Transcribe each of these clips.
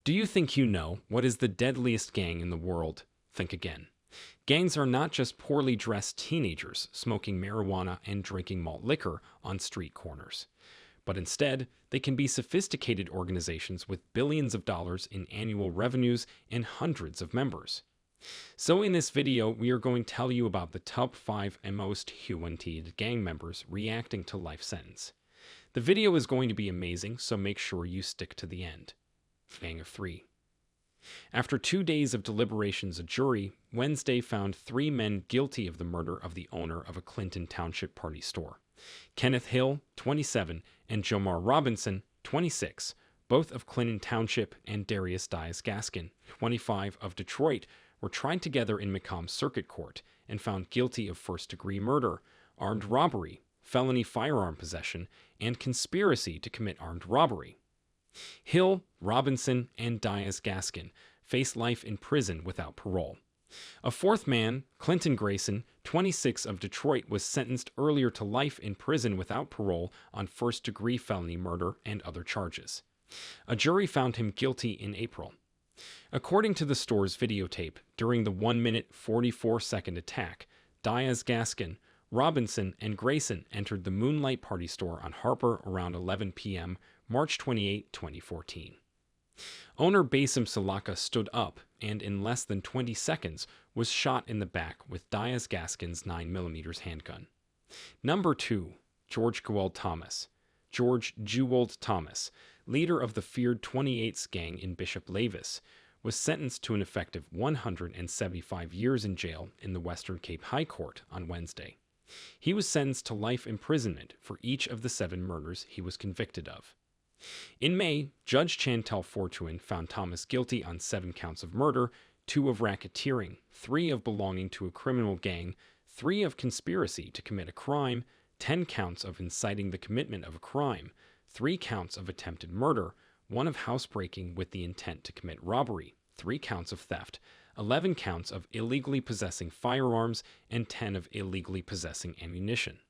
Do you think you know what is the deadliest gang in the world? Think again. Gangs are not just poorly dressed teenagers smoking marijuana and drinking malt liquor on street corners, but instead, they can be sophisticated organizations with billions of dollars in annual revenues and hundreds of members. So in this video, we are going to tell you about the top 5 most wanted gang members reacting to life sentence. The video is going to be amazing, so make sure you stick to the end. Gang of 3. After 2 days of deliberations, a jury Wednesday found 3 men guilty of the murder of the owner of a Clinton Township party store. Kenneth Hill, 27, and Jomar Robinson, 26, both of Clinton Township, and Darius Diaz-Gaskin, 25, of Detroit, were tried together in Macomb Circuit Court and found guilty of first-degree murder, armed robbery, felony firearm possession, and conspiracy to commit armed robbery. Hill, Robinson, and Diaz-Gaskin face life in prison without parole. A fourth man, Clinton Grayson, 26, of Detroit, was sentenced earlier to life in prison without parole on first-degree felony murder and other charges. A jury found him guilty in April. According to the store's videotape, during the 1-minute 44-second attack, Diaz-Gaskin, Robinson, and Grayson entered the Moonlight Party store on Harper around 11 p.m., March 28, 2014. Owner Basim Salaka stood up and, in less than 20 seconds, was shot in the back with Diaz-Gaskin's 9mm handgun. Number 2. George Gewald Thomas. George Jewald Thomas, leader of the feared 28th gang in Bishop Lavis, was sentenced to an effective 175 years in jail in the Western Cape High Court on Wednesday. He was sentenced to life imprisonment for each of the 7 murders he was convicted of. In May, Judge Chantel Fortuin found Thomas guilty on 7 counts of murder, 2 of racketeering, 3 of belonging to a criminal gang, 3 of conspiracy to commit a crime, 10 counts of inciting the commitment of a crime, 3 counts of attempted murder, 1 of housebreaking with the intent to commit robbery, 3 counts of theft, 11 counts of illegally possessing firearms, and 10 of illegally possessing ammunition.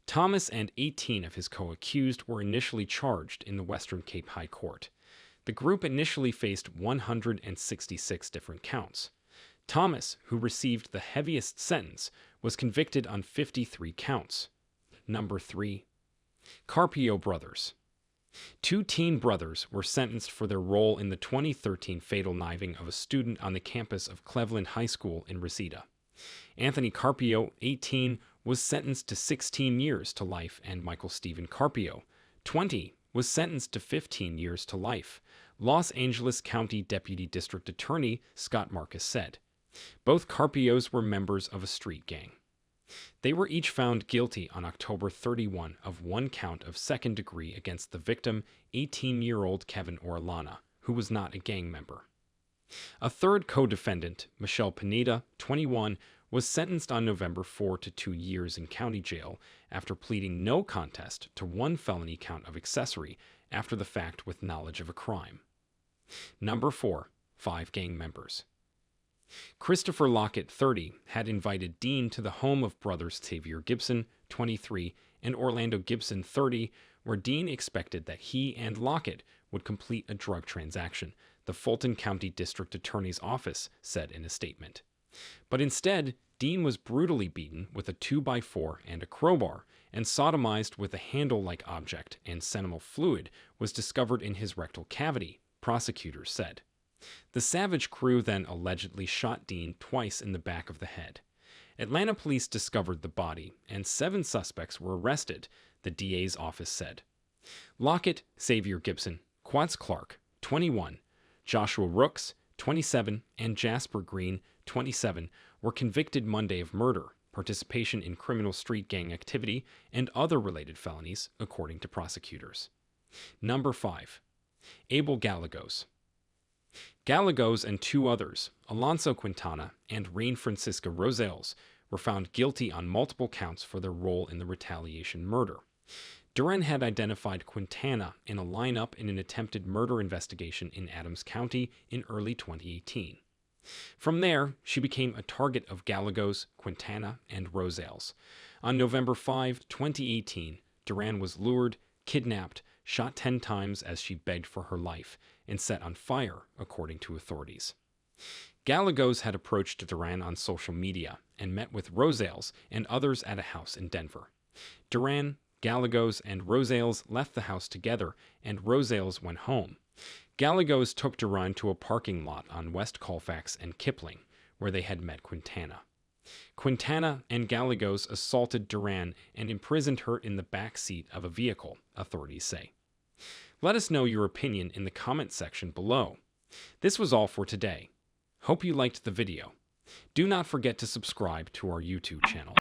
Thomas and 18 of his co-accused were initially charged in the Western Cape High Court. The group initially faced 166 different counts. Thomas, who received the heaviest sentence, was convicted on 53 counts. Number 3. Carpio brothers. 2 teen brothers were sentenced for their role in the 2013 fatal knifing of a student on the campus of Cleveland High School in Reseda. Anthony Carpio, 18, was sentenced to 16 years to life, and Michael Stephen Carpio, 20, was sentenced to 15 years to life, Los Angeles County Deputy District Attorney Scott Marcus said. Both Carpios were members of a street gang. They were each found guilty on October 31 of 1 count of second degree against the victim, 18-year-old Kevin Orellana, who was not a gang member. A third co-defendant, Michelle Pineda, 21, was sentenced on November 4 to 2 years in county jail after pleading no contest to 1 felony count of accessory after the fact with knowledge of a crime. Number 4. 5 gang members. Christopher Lockett, 30, had invited Dean to the home of brothers Xavier Gibson, 23, and Orlando Gibson, 30, where Dean expected that he and Lockett would complete a drug transaction, the Fulton County District Attorney's Office said in a statement. But instead, Dean was brutally beaten with a 2x4 and a crowbar, and sodomized with a handle-like object, and seminal fluid was discovered in his rectal cavity, prosecutors said. The savage crew then allegedly shot Dean twice in the back of the head. Atlanta police discovered the body, and 7 suspects were arrested, the DA's office said. Lockett, Xavier Gibson, Quats Clark, 21, Joshua Rooks, 27, and Jasper Green, 27, were convicted Monday of murder, participation in criminal street gang activity, and other related felonies, according to prosecutors. Number 5. Abel Gallegos. Gallegos and 2 others, Alonso Quintana and Rain Francisca Rosales, were found guilty on multiple counts for their role in the retaliation murder. Duran had identified Quintana in a lineup in an attempted murder investigation in Adams County in early 2018. From there, she became a target of Gallegos, Quintana, and Rosales. On November 5, 2018, Duran was lured, kidnapped, shot 10 times as she begged for her life, and set on fire, according to authorities. Gallegos had approached Duran on social media and met with Rosales and others at a house in Denver. Duran, Gallegos, and Rosales left the house together, and Rosales went home. Gallegos took Duran to a parking lot on West Colfax and Kipling, where they had met Quintana. Quintana and Gallegos assaulted Duran and imprisoned her in the back seat of a vehicle, authorities say. Let us know your opinion in the comment section below. This was all for today. Hope you liked the video. Do not forget to subscribe to our YouTube channel.